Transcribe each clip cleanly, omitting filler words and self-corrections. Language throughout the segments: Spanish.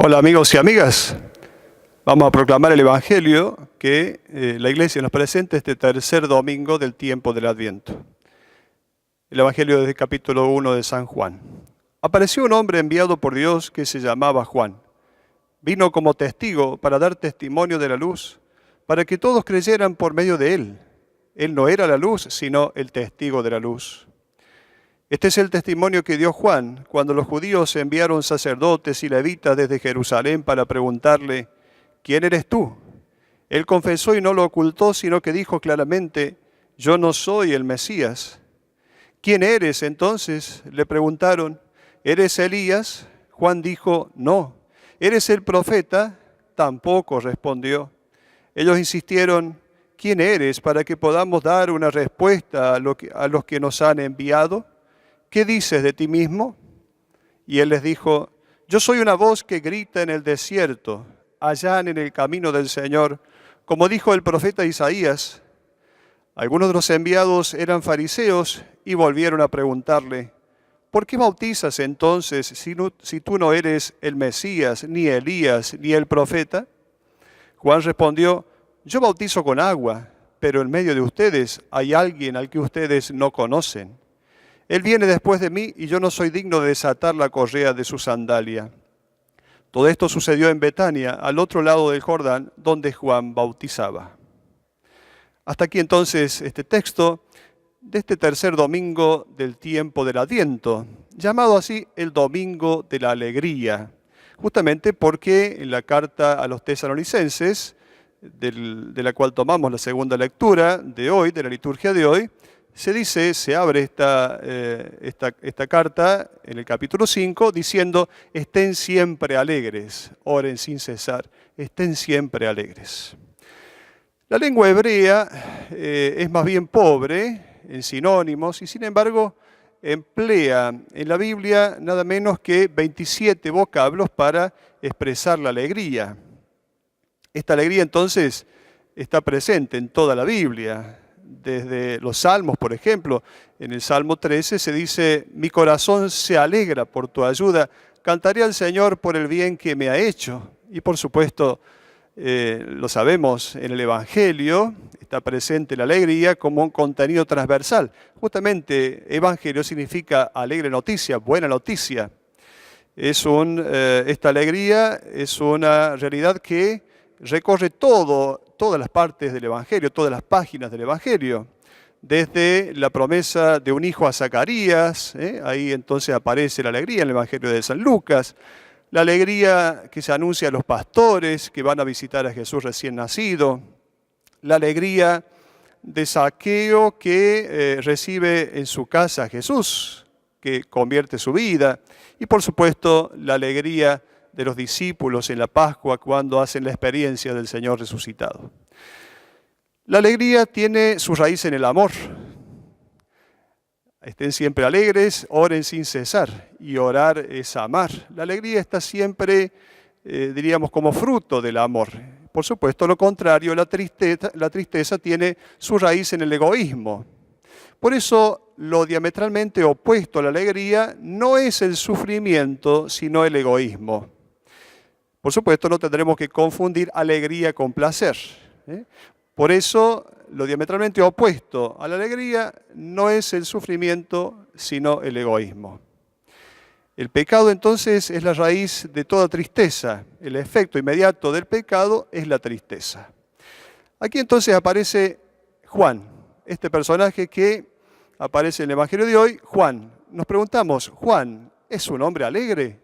Hola amigos y amigas, vamos a proclamar el Evangelio que la Iglesia nos presenta este tercer domingo del tiempo del Adviento. El Evangelio desde el capítulo 1 de San Juan. Apareció un hombre enviado por Dios que se llamaba Juan. Vino como testigo para dar testimonio de la luz, para que todos creyeran por medio de él. Él no era la luz, sino el testigo de la luz. Este es el testimonio que dio Juan cuando los judíos enviaron sacerdotes y levitas desde Jerusalén para preguntarle, ¿quién eres tú? Él confesó y no lo ocultó, sino que dijo claramente, yo no soy el Mesías. ¿Quién eres entonces? Le preguntaron, ¿eres Elías? Juan dijo, no. ¿Eres el profeta? Tampoco respondió. Ellos insistieron, ¿quién eres para que podamos dar una respuesta a los que nos han enviado? ¿Qué dices de ti mismo? Y él les dijo, yo soy una voz que grita en el desierto, allanen en el camino del Señor, como dijo el profeta Isaías. Algunos de los enviados eran fariseos y volvieron a preguntarle, ¿por qué bautizas entonces si tú no eres el Mesías, ni Elías, ni el profeta? Juan respondió, yo bautizo con agua, pero en medio de ustedes hay alguien al que ustedes no conocen. Él viene después de mí y yo no soy digno de desatar la correa de su sandalia. Todo esto sucedió en Betania, al otro lado del Jordán, donde Juan bautizaba. Hasta aquí entonces este texto de este tercer domingo del tiempo del Adviento, llamado así el Domingo de la Alegría, justamente porque en la carta a los tesalonicenses, de la cual tomamos la segunda lectura de hoy, de la liturgia de hoy, se abre esta carta en el capítulo 5 diciendo, estén siempre alegres, oren sin cesar, estén siempre alegres. La lengua hebrea es más bien pobre en sinónimos y sin embargo emplea en la Biblia nada menos que 27 vocablos para expresar la alegría. Esta alegría entonces está presente en toda la Biblia. Desde los Salmos, por ejemplo, en el Salmo 13 se dice, mi corazón se alegra por tu ayuda, cantaré al Señor por el bien que me ha hecho. Y por supuesto, lo sabemos, en el Evangelio está presente la alegría como un contenido transversal. Justamente, Evangelio significa alegre noticia, buena noticia. Esta alegría es una realidad que recorre todas las partes del Evangelio, todas las páginas del Evangelio, desde la promesa de un hijo a Zacarías, ahí entonces aparece la alegría en el Evangelio de San Lucas, la alegría que se anuncia a los pastores que van a visitar a Jesús recién nacido, la alegría de Zaqueo que recibe en su casa a Jesús, que convierte su vida, y por supuesto la alegría de los discípulos en la Pascua cuando hacen la experiencia del Señor resucitado. La alegría tiene su raíz en el amor. Estén siempre alegres, oren sin cesar, y orar es amar. La alegría está siempre, diríamos, como fruto del amor. Por supuesto, lo contrario, la tristeza tiene su raíz en el egoísmo. Por eso, lo diametralmente opuesto a la alegría no es el sufrimiento, sino el egoísmo. Por supuesto, no tendremos que confundir alegría con placer. Por eso, lo diametralmente opuesto a la alegría no es el sufrimiento, sino el egoísmo. El pecado, entonces, es la raíz de toda tristeza. El efecto inmediato del pecado es la tristeza. Aquí, entonces, aparece Juan, este personaje que aparece en el Evangelio de hoy, Juan. Nos preguntamos, ¿Juan es un hombre alegre?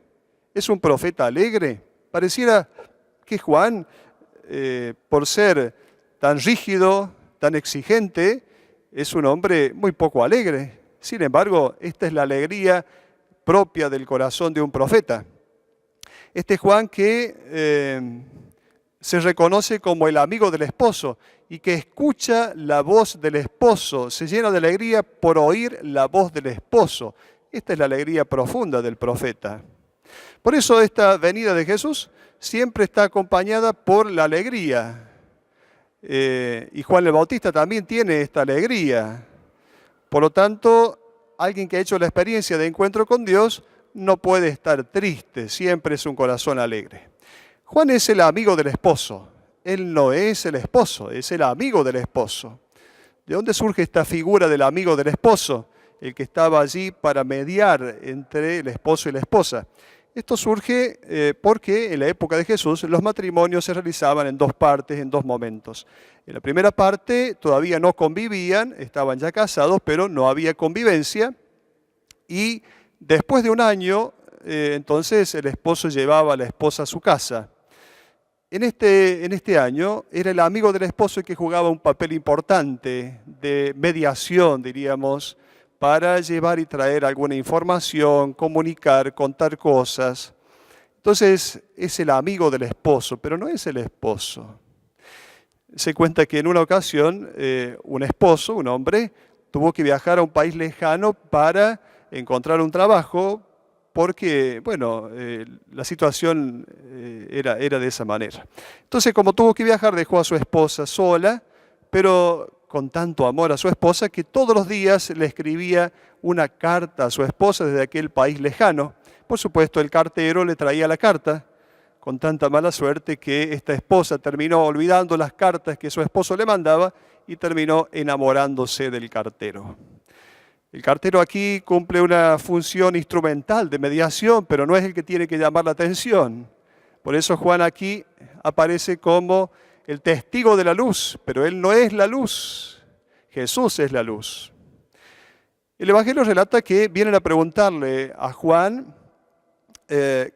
¿Es un profeta alegre? Pareciera que Juan, por ser tan rígido, tan exigente, es un hombre muy poco alegre. Sin embargo, esta es la alegría propia del corazón de un profeta. Este Juan que se reconoce como el amigo del esposo y que escucha la voz del esposo, se llena de alegría por oír la voz del esposo. Esta es la alegría profunda del profeta. Por eso esta venida de Jesús siempre está acompañada por la alegría. Y Juan el Bautista también tiene esta alegría. Por lo tanto, alguien que ha hecho la experiencia de encuentro con Dios no puede estar triste, siempre es un corazón alegre. Juan es el amigo del esposo. Él no es el esposo, es el amigo del esposo. ¿De dónde surge esta figura del amigo del esposo? El que estaba allí para mediar entre el esposo y la esposa. Esto surge porque en la época de Jesús los matrimonios se realizaban en dos partes, en dos momentos. En la primera parte todavía no convivían, estaban ya casados, pero no había convivencia. Y después de un año, entonces el esposo llevaba a la esposa a su casa. En este año era el amigo del esposo el que jugaba un papel importante de mediación, diríamos, para llevar y traer alguna información, comunicar, contar cosas. Entonces es el amigo del esposo, pero no es el esposo. Se cuenta que en una ocasión un esposo, un hombre, tuvo que viajar a un país lejano para encontrar un trabajo porque, bueno, la situación era de esa manera. Entonces, como tuvo que viajar, dejó a su esposa sola, pero con tanto amor a su esposa que todos los días le escribía una carta a su esposa desde aquel país lejano. Por supuesto, el cartero le traía la carta con tanta mala suerte que esta esposa terminó olvidando las cartas que su esposo le mandaba y terminó enamorándose del cartero. El cartero aquí cumple una función instrumental de mediación, pero no es el que tiene que llamar la atención. Por eso Juan aquí aparece como el testigo de la luz, pero él no es la luz, Jesús es la luz. El Evangelio relata que vienen a preguntarle a Juan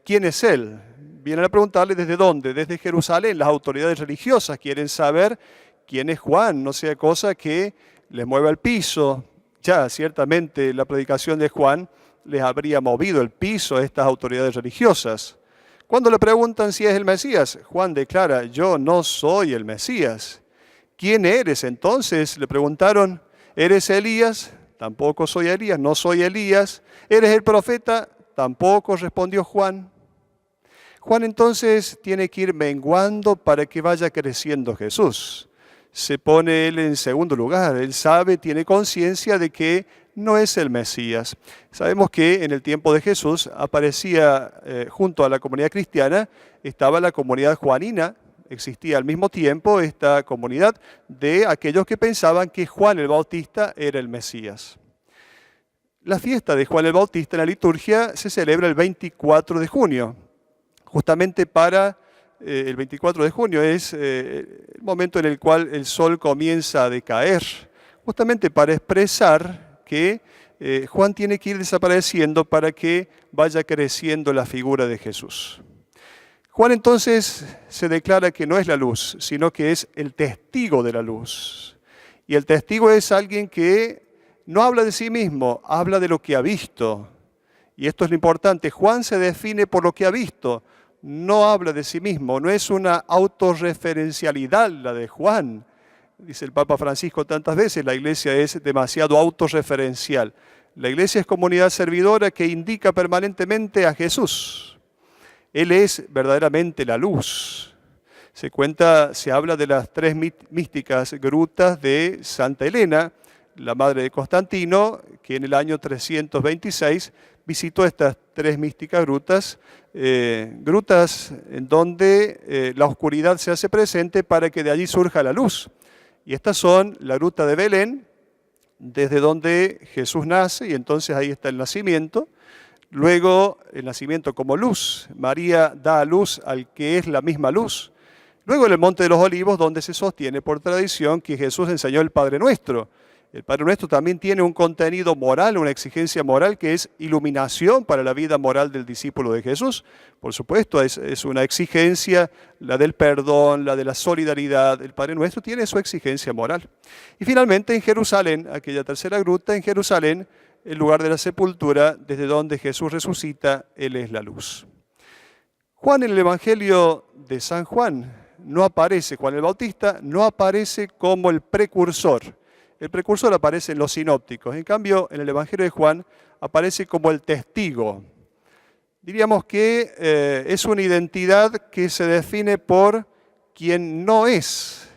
quién es él. Vienen a preguntarle desde dónde, desde Jerusalén. Las autoridades religiosas quieren saber quién es Juan, no sea cosa que les mueva el piso. Ya ciertamente la predicación de Juan les habría movido el piso a estas autoridades religiosas. Cuando le preguntan si es el Mesías, Juan declara, yo no soy el Mesías. ¿Quién eres entonces? Le preguntaron, ¿eres Elías? Tampoco soy Elías, no soy Elías. ¿Eres el profeta? Tampoco, respondió Juan. Juan entonces tiene que ir menguando para que vaya creciendo Jesús. Se pone él en segundo lugar, él sabe, tiene conciencia de que no es el Mesías. Sabemos que en el tiempo de Jesús aparecía junto a la comunidad cristiana, estaba la comunidad juanina, existía al mismo tiempo esta comunidad de aquellos que pensaban que Juan el Bautista era el Mesías. La fiesta de Juan el Bautista en la liturgia se celebra el 24 de junio, justamente para el 24 de junio es el momento en el cual el sol comienza a decaer, justamente para expresar que Juan tiene que ir desapareciendo para que vaya creciendo la figura de Jesús. Juan entonces se declara que no es la luz, sino que es el testigo de la luz. Y el testigo es alguien que no habla de sí mismo, habla de lo que ha visto. Y esto es lo importante, Juan se define por lo que ha visto, no habla de sí mismo, no es una autorreferencialidad la de Juan. Dice el Papa Francisco tantas veces, la iglesia es demasiado autorreferencial. La iglesia es comunidad servidora que indica permanentemente a Jesús. Él es verdaderamente la luz. Se habla de las tres místicas grutas de Santa Elena, la madre de Constantino, que en el año 326 visitó estas tres místicas grutas, grutas en donde la oscuridad se hace presente para que de allí surja la luz. Y estas son la gruta de Belén, desde donde Jesús nace, y entonces ahí está el nacimiento. Luego el nacimiento como luz. María da a luz al que es la misma luz. Luego en el Monte de los Olivos, donde se sostiene por tradición que Jesús enseñó el Padre Nuestro. El Padre Nuestro también tiene un contenido moral, una exigencia moral que es iluminación para la vida moral del discípulo de Jesús. Por supuesto, es una exigencia, la del perdón, la de la solidaridad. El Padre Nuestro tiene su exigencia moral. Y finalmente en Jerusalén, aquella tercera gruta, en Jerusalén, el lugar de la sepultura, desde donde Jesús resucita, Él es la luz. Juan en el Evangelio de San Juan no aparece, Juan el Bautista no aparece como el precursor. El precursor aparece en los sinópticos. En cambio, en el Evangelio de Juan aparece como el testigo. Diríamos que es una identidad que se define por quien no es.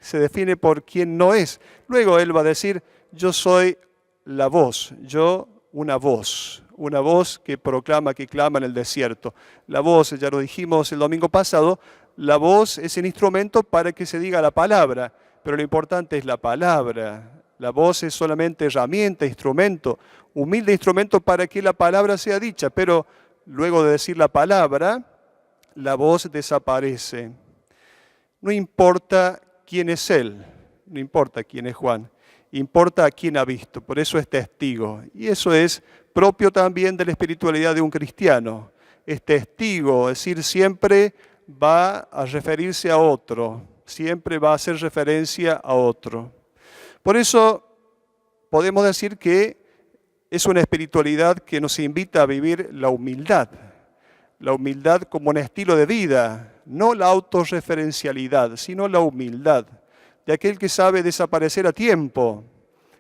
Se define por quien no es. Luego él va a decir, yo soy la voz, yo una voz una voz que proclama, que clama en el desierto. La voz, ya lo dijimos el domingo pasado, la voz es el instrumento para que se diga la palabra, pero lo importante es la palabra. La voz es solamente herramienta, instrumento, humilde instrumento para que la palabra sea dicha, pero luego de decir la palabra, la voz desaparece. No importa quién es él, no importa quién es Juan, importa a quién ha visto, por eso es testigo. Y eso es propio también de la espiritualidad de un cristiano. Es testigo, es decir, siempre va a referirse a otro, siempre va a hacer referencia a otro. Por eso podemos decir que es una espiritualidad que nos invita a vivir la humildad como un estilo de vida, no la autorreferencialidad, sino la humildad, de aquel que sabe desaparecer a tiempo.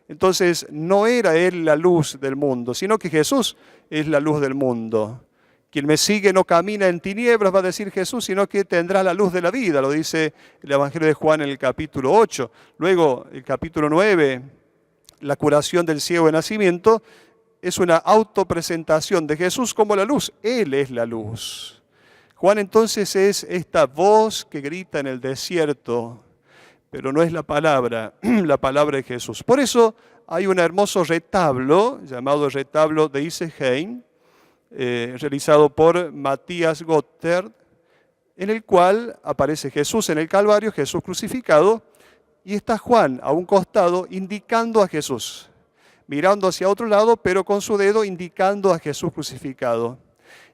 Entonces, no era él la luz del mundo, sino que Jesús es la luz del mundo. Quien me sigue no camina en tinieblas, va a decir Jesús, sino que tendrá la luz de la vida, lo dice el Evangelio de Juan en el capítulo 8. Luego, el capítulo 9, la curación del ciego de nacimiento, es una autopresentación de Jesús como la luz. Él es la luz. Juan entonces es esta voz que grita en el desierto, pero no es la palabra de Jesús. Por eso hay un hermoso retablo, llamado retablo de Iseheim, realizado por Matías Gotterd, en el cual aparece Jesús en el Calvario, Jesús crucificado, y está Juan a un costado indicando a Jesús, mirando hacia otro lado, pero con su dedo indicando a Jesús crucificado.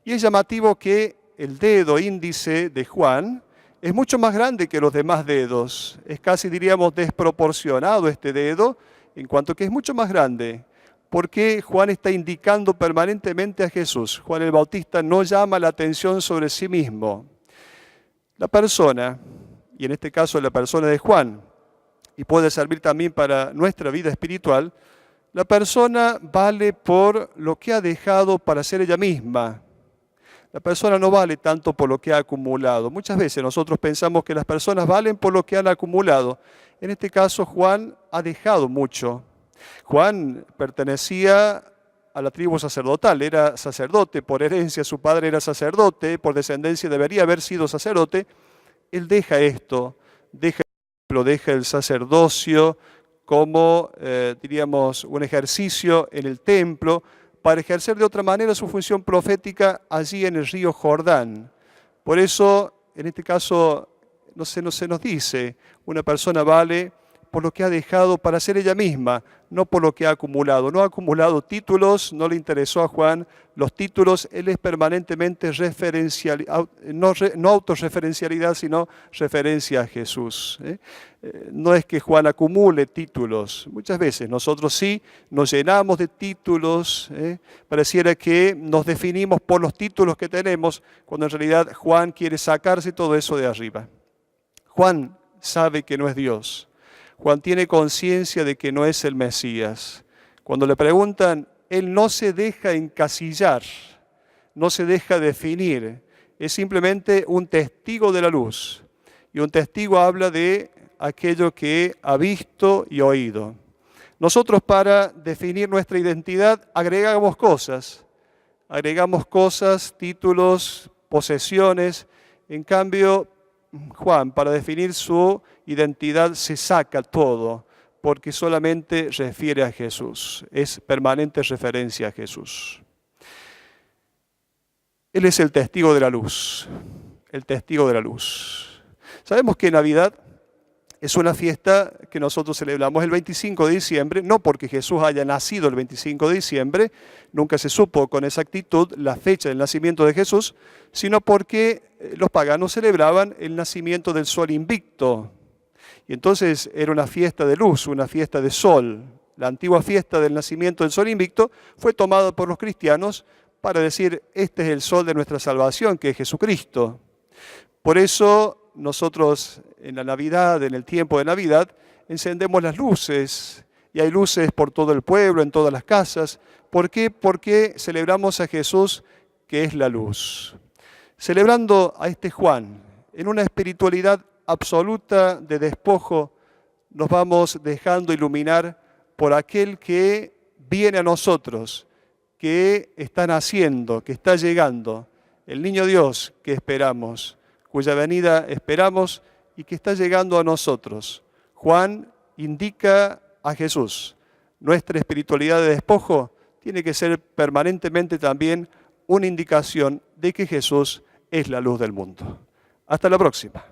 Y es llamativo que el dedo índice de Juan es mucho más grande que los demás dedos. Es casi, diríamos, desproporcionado este dedo, en cuanto que es mucho más grande. Porque Juan está indicando permanentemente a Jesús. Juan el Bautista no llama la atención sobre sí mismo. La persona, y en este caso la persona de Juan, y puede servir también para nuestra vida espiritual, la persona vale por lo que ha dejado para ser ella misma. La persona no vale tanto por lo que ha acumulado. Muchas veces nosotros pensamos que las personas valen por lo que han acumulado. En este caso, Juan ha dejado mucho. Juan pertenecía a la tribu sacerdotal, era sacerdote, por herencia su padre era sacerdote, por descendencia debería haber sido sacerdote. Él deja esto, deja el sacerdocio como, diríamos, un ejercicio en el templo, para ejercer de otra manera su función profética allí en el río Jordán. Por eso, en este caso, no se nos dice, una persona vale por lo que ha dejado para ser ella misma, no por lo que ha acumulado. No ha acumulado títulos, no le interesó a Juan los títulos, él es permanentemente referencial, no autorreferencialidad, sino referencia a Jesús. No es que Juan acumule títulos, muchas veces nosotros sí nos llenamos de títulos, pareciera que nos definimos por los títulos que tenemos, cuando en realidad Juan quiere sacarse todo eso de arriba. Juan sabe que no es Dios. Juan tiene conciencia de que no es el Mesías. Cuando le preguntan, él no se deja encasillar, no se deja definir, es simplemente un testigo de la luz. Y un testigo habla de aquello que ha visto y oído. Nosotros, para definir nuestra identidad, agregamos cosas, títulos, posesiones. En cambio, Juan, para definir su identidad, se saca todo, porque solamente refiere a Jesús, es permanente referencia a Jesús. Él es el testigo de la luz, el testigo de la luz. Sabemos que Navidad es una fiesta que nosotros celebramos el 25 de diciembre, no porque Jesús haya nacido el 25 de diciembre, nunca se supo con exactitud la fecha del nacimiento de Jesús, sino porque los paganos celebraban el nacimiento del sol invicto. Y entonces era una fiesta de luz, una fiesta de sol. La antigua fiesta del nacimiento del sol invicto fue tomada por los cristianos para decir, este es el sol de nuestra salvación, que es Jesucristo. Por eso nosotros en la Navidad, en el tiempo de Navidad, encendemos las luces. Y hay luces por todo el pueblo, en todas las casas. ¿Por qué? Porque celebramos a Jesús, que es la luz. Celebrando a este Juan, en una espiritualidad absoluta de despojo, nos vamos dejando iluminar por aquel que viene a nosotros que está naciendo, que está llegando, el niño Dios que esperamos, cuya venida esperamos y que está llegando a nosotros. Juan indica a Jesús. Nuestra espiritualidad de despojo tiene que ser permanentemente también una indicación de que Jesús es la luz del mundo. Hasta la próxima.